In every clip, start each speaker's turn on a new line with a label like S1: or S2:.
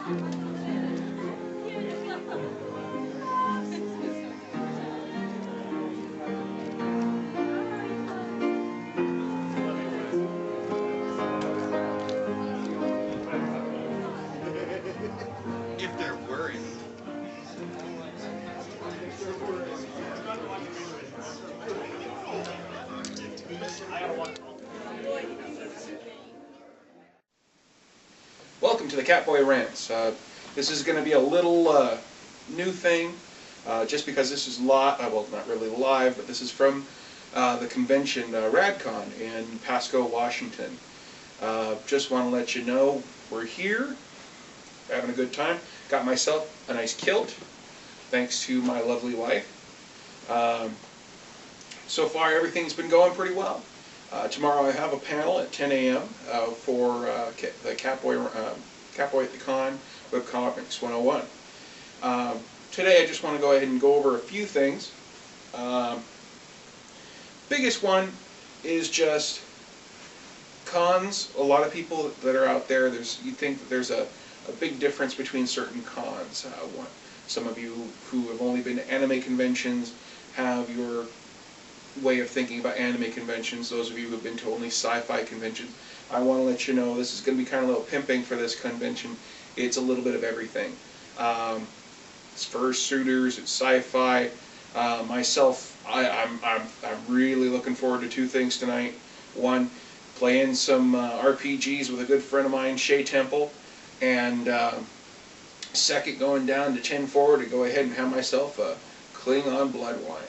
S1: If they're worried. Welcome to the Catboy Rants. This is going to be a little new thing, just because this is live, well, not really live, but this is from the convention, Radcon in Pasco, Washington. Just want to let you know we're here, having a good time. Got myself a nice kilt, thanks to my lovely wife. So far everything's been going pretty well. Tomorrow I have a panel at 10 a.m. For the Catboy at the Con Webcomics 101. Today I just want to go ahead and go over a few things. Biggest one is just cons. A lot of people that are out there, you think that there's a big difference between certain cons. Some of you who have only been to anime conventions have your way of thinking about anime conventions. Those of you who have been to only sci-fi conventions, I want to let you know this is going to be kind of a little pimping for this convention. It's a little bit of everything. It's fursuiters, it's sci-fi. Myself, I'm really looking forward to two things tonight. One, playing some RPGs with a good friend of mine, Shay Temple, and second, going down to 10-4 to go ahead and have myself a Klingon blood wine.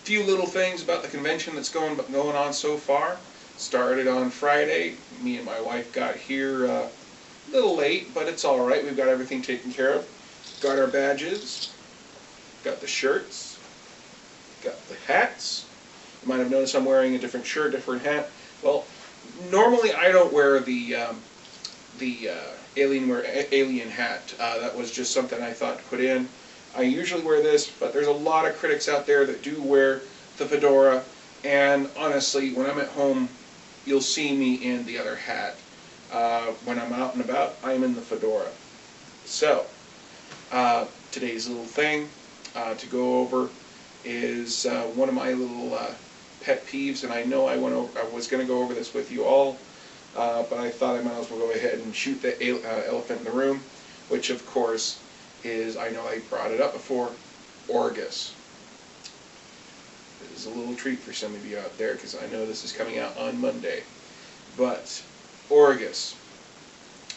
S1: Few little things about the convention that's going on so far. Started on Friday. Me and my wife got here a little late, but it's all right. We've got everything taken care of. Got our badges. Got the shirts. Got the hats. You might have noticed I'm wearing a different shirt, different hat. Well, normally I don't wear the alien hat. That was just something I thought to put in. I usually wear this, but there's a lot of critics out there that do wear the fedora, and honestly, when I'm at home, you'll see me in the other hat. When I'm out and about, I'm in the fedora. So, today's little thing to go over is one of my little pet peeves, and I know I was going to go over this with you all, but I thought I might as well go ahead and shoot the elephant in the room, which of course is, I know I brought it up before, orguss. This is a little treat for some of you out there, because I know this is coming out on Monday. But orguss,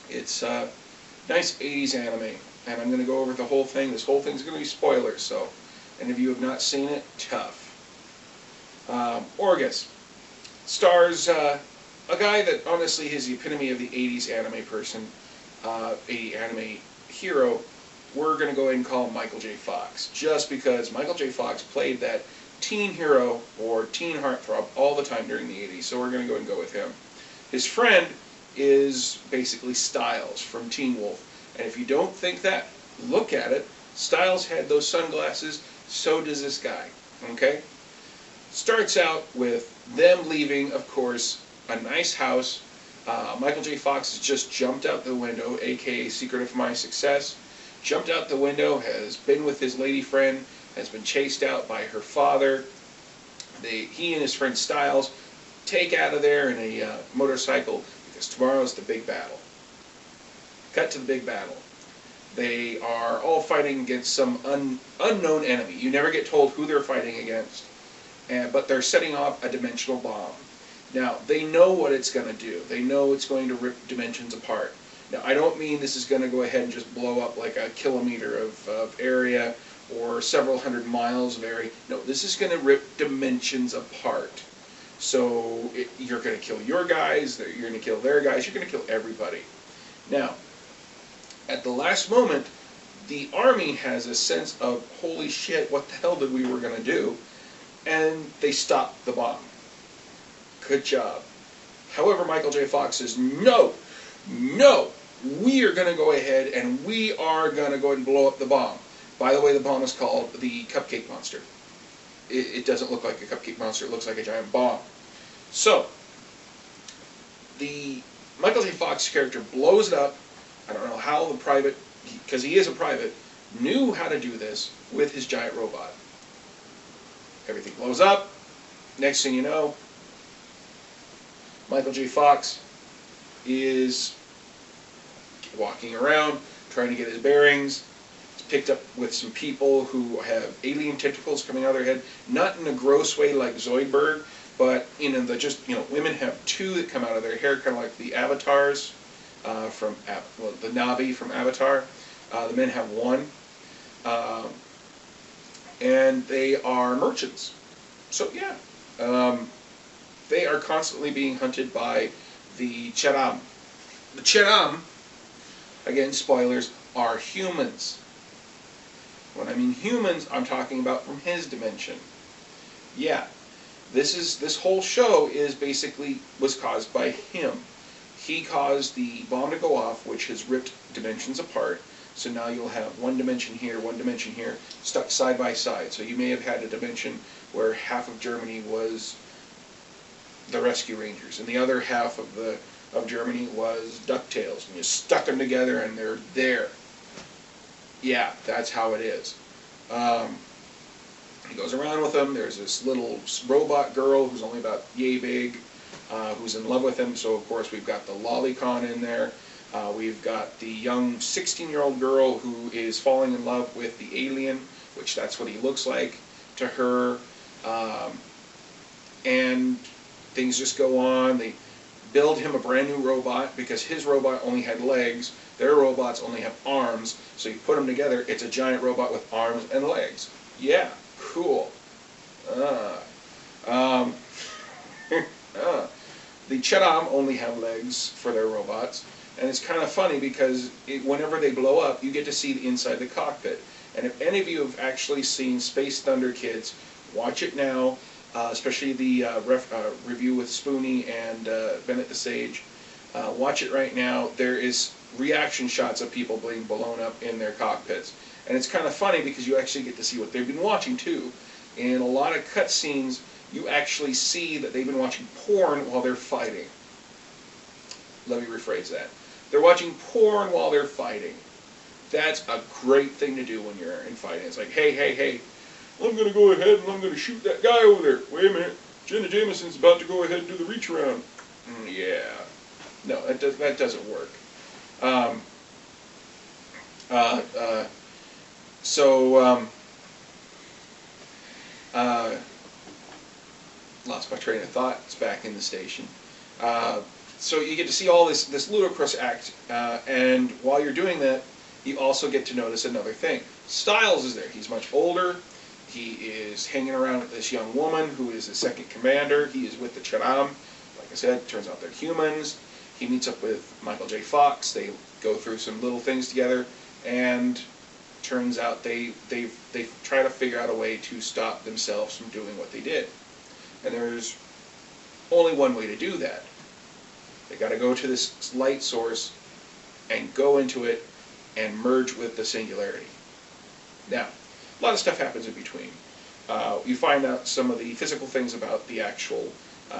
S1: it's a nice 80s anime, and I'm going to go over the whole thing. This whole thing's going to be spoilers, so any of you have not seen it, tough. Orguss stars a guy that honestly is the epitome of the 80s anime person, 80 anime hero. We're going to go ahead and call him Michael J. Fox, just because Michael J. Fox played that teen hero or teen heartthrob all the time during the 80s, so we're going to go ahead and go with him. His friend is basically Styles from Teen Wolf, and if you don't think that, look at it. Styles had those sunglasses, so does this guy, okay? Starts out with them leaving, of course, a nice house. Michael J. Fox has just jumped out the window, aka Secret of My Success. Jumped out the window, has been with his lady friend, has been chased out by her father. He and his friend Styles take out of there in a motorcycle, because tomorrow's the big battle. Cut to the big battle. They are all fighting against some unknown enemy. You never get told who they're fighting against, but they're setting off a dimensional bomb. Now, they know what it's going to do. They know it's going to rip dimensions apart. Now, I don't mean this is going to go ahead and just blow up like a kilometer of area or several hundred miles of area. No, this is going to rip dimensions apart. So you're going to kill your guys, you're going to kill their guys, you're going to kill everybody. Now, at the last moment, the army has a sense of, holy shit, what the hell did we were going to do? And they stop the bomb. Good job. However, Michael J. Fox says, no, no, we are going to go ahead and we are going to go ahead and blow up the bomb. By the way, the bomb is called the Cupcake Monster. It doesn't look like a cupcake monster, it looks like a giant bomb. So, the Michael J. Fox's character blows it up. I don't know how the private, because he is a private, knew how to do this with his giant robot. Everything blows up. Next thing you know, Michael J. Fox is walking around, trying to get his bearings. He's picked up with some people who have alien tentacles coming out of their head, not in a gross way like Zoidberg, but in the just, women have two that come out of their hair, kind of like the avatars from, the Na'vi from Avatar. The men have one. And they are merchants. So, yeah. They are constantly being hunted by the Cheram. The Cheram, again, spoilers, are humans. When I mean humans, I'm talking about from his dimension. Yeah. This whole show was caused by him. He caused the bomb to go off, which has ripped dimensions apart. So now you'll have one dimension here, stuck side by side. So you may have had a dimension where half of Germany was the Rescue Rangers, and the other half of Germany was DuckTales, and you stuck them together, and they're there. Yeah, that's how it is. He goes around with them. There's this little robot girl who's only about yay big, who's in love with him. So of course we've got the lolicon in there. We've got the young 16-year-old girl who is falling in love with the alien, which that's what he looks like to her. And things just go on. They build him a brand new robot because his robot only had legs. Their robots only have arms. So you put them together, it's a giant robot with arms and legs. Yeah, cool. The Cheram only have legs for their robots. And it's kind of funny because whenever they blow up, you get to see the inside the cockpit. And if any of you have actually seen Space Thunder Kids, watch it now, especially the review with Spoonie and Bennett the Sage. Watch it right now. There is reaction shots of people being blown up in their cockpits. And it's kind of funny because you actually get to see what they've been watching too. In a lot of cutscenes, you actually see that they've been watching porn while they're fighting. Let me rephrase that. They're watching porn while they're fighting. That's a great thing to do when you're in fighting. It's like, hey, I'm going to go ahead and I'm going to shoot that guy over there. Wait a minute, Jenna Jameson's about to go ahead and do the reach around. Yeah. No, that doesn't work. Lost my train of thought. It's back in the station. So you get to see all this ludicrous act, and while you're doing that, you also get to notice another thing. Styles is there. He's much older. He is hanging around with this young woman who is his second commander. He is with the Cheram. Like I said, turns out they're humans. He meets up with Michael J. Fox. They go through some little things together, and turns out they try to figure out a way to stop themselves from doing what they did. And there's only one way to do that. They got to go to this light source and go into it and merge with the singularity. Now, a lot of stuff happens in between. You find out some of the physical things about the actual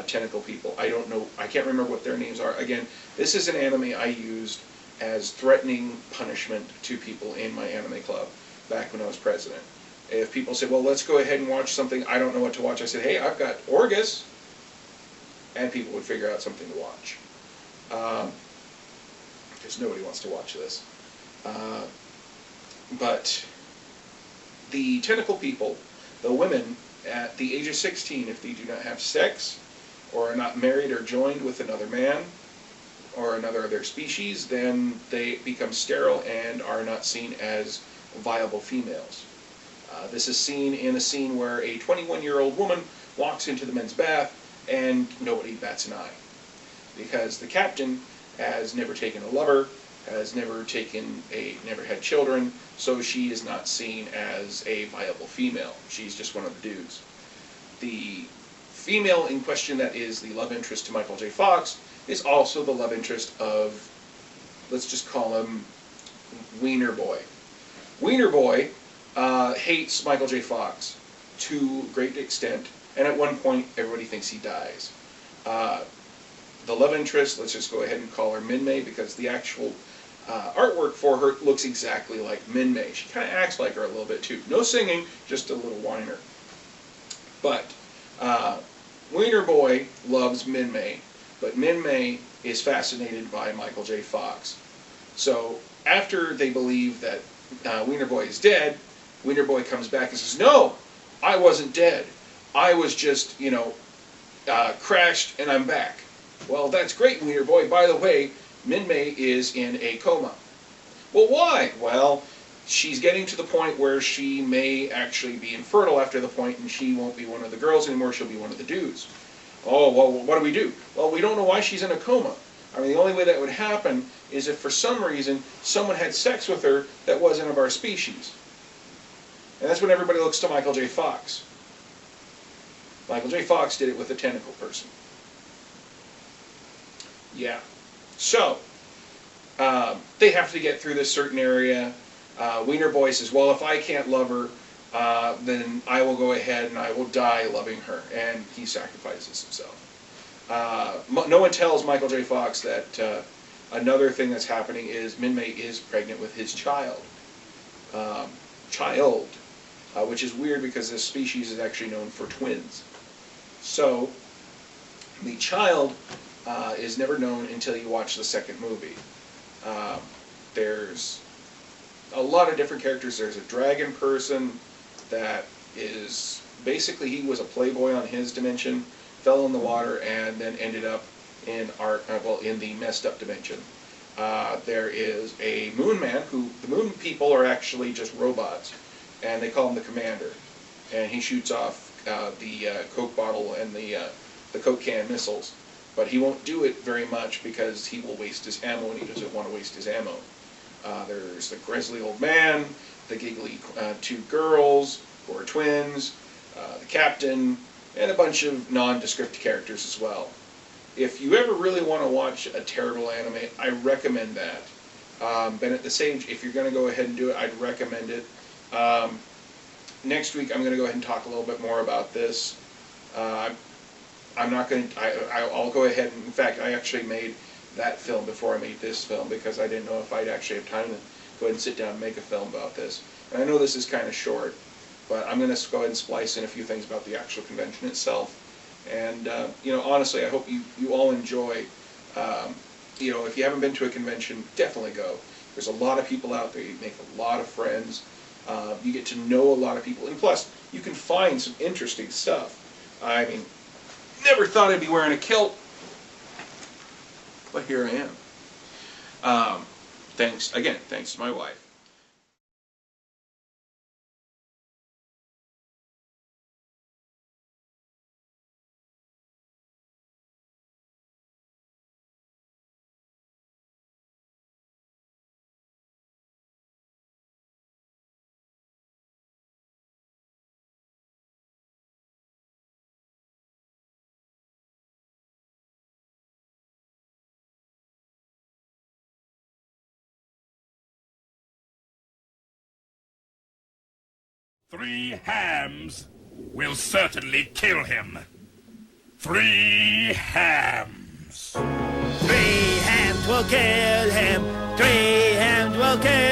S1: tentacle people. I don't know, I can't remember what their names are. Again, this is an anime I used as threatening punishment to people in my anime club back when I was president. If people said, well, let's go ahead and watch something, I don't know what to watch, I said, hey, I've got Orguss, and people would figure out something to watch. Because nobody wants to watch this. But the tentacle people, the women, at the age of 16, if they do not have sex, or are not married or joined with another man, or another of their species, then they become sterile and are not seen as viable females. This is seen in a scene where a 21-year-old woman walks into the men's bath and nobody bats an eye. Because the captain has never taken a lover, has never had children, so she is not seen as a viable female. She's just one of the dudes. The female in question that is the love interest to Michael J. Fox is also the love interest of, let's just call him Wiener Boy. Wiener Boy hates Michael J. Fox to a great extent, and at one point everybody thinks he dies. The the love interest, let's just go ahead and call her Min-Mei, because the actual artwork for her looks exactly like Min-Mei. She kind of acts like her a little bit too. No singing, just a little whiner. But Wiener Boy loves Min-Mei, but Min-Mei is fascinated by Michael J. Fox. So after they believe that Wiener Boy is dead, Wiener Boy comes back and says, "No, I wasn't dead. I was just, crashed and I'm back." Well, that's great, Wiener Boy. By the way, Min-Mei is in a coma. Well, why? Well, she's getting to the point where she may actually be infertile after the point, and she won't be one of the girls anymore, she'll be one of the dudes. Oh, well, what do we do? Well, we don't know why she's in a coma. I mean, the only way that would happen is if for some reason someone had sex with her that wasn't of our species. And that's when everybody looks to Michael J. Fox. Michael J. Fox did it with a tentacle person. Yeah. So, they have to get through this certain area. Wiener Boy says, well, if I can't love her, then I will go ahead and I will die loving her. And he sacrifices himself. No one tells Michael J. Fox that another thing that's happening is Min-Mei is pregnant with his child. Which is weird because this species is actually known for twins. So, the child is never known until you watch the second movie. There's a lot of different characters. There's a dragon person that is, basically he was a playboy on his dimension, fell in the water, and then ended up in in the messed up dimension. There is a moon man who, the moon people are actually just robots, and they call him the commander. And he shoots off the Coke bottle and the Coke can missiles. But he won't do it very much because he will waste his ammo, and he doesn't want to waste his ammo. There's the grizzly old man, the giggly two girls who are twins, the captain, and a bunch of nondescript characters as well. If you ever really want to watch a terrible anime, I recommend that. Bennett the Sage, if you're going to go ahead and do it, I'd recommend it. Next week I'm going to go ahead and talk a little bit more about this. I'm not going to, I'll go ahead and, in fact, I actually made that film before I made this film because I didn't know if I'd actually have time to go ahead and sit down and make a film about this. And I know this is kind of short, but I'm going to go ahead and splice in a few things about the actual convention itself. And, honestly, I hope you all enjoy, if you haven't been to a convention, definitely go. There's a lot of people out there. You make a lot of friends. You get to know a lot of people. And plus, you can find some interesting stuff. I mean, never thought I'd be wearing a kilt, but here I am. Thanks to my wife.
S2: Three hams will certainly kill him. 3 hams.
S3: 3 hams will kill him. 3 hams will kill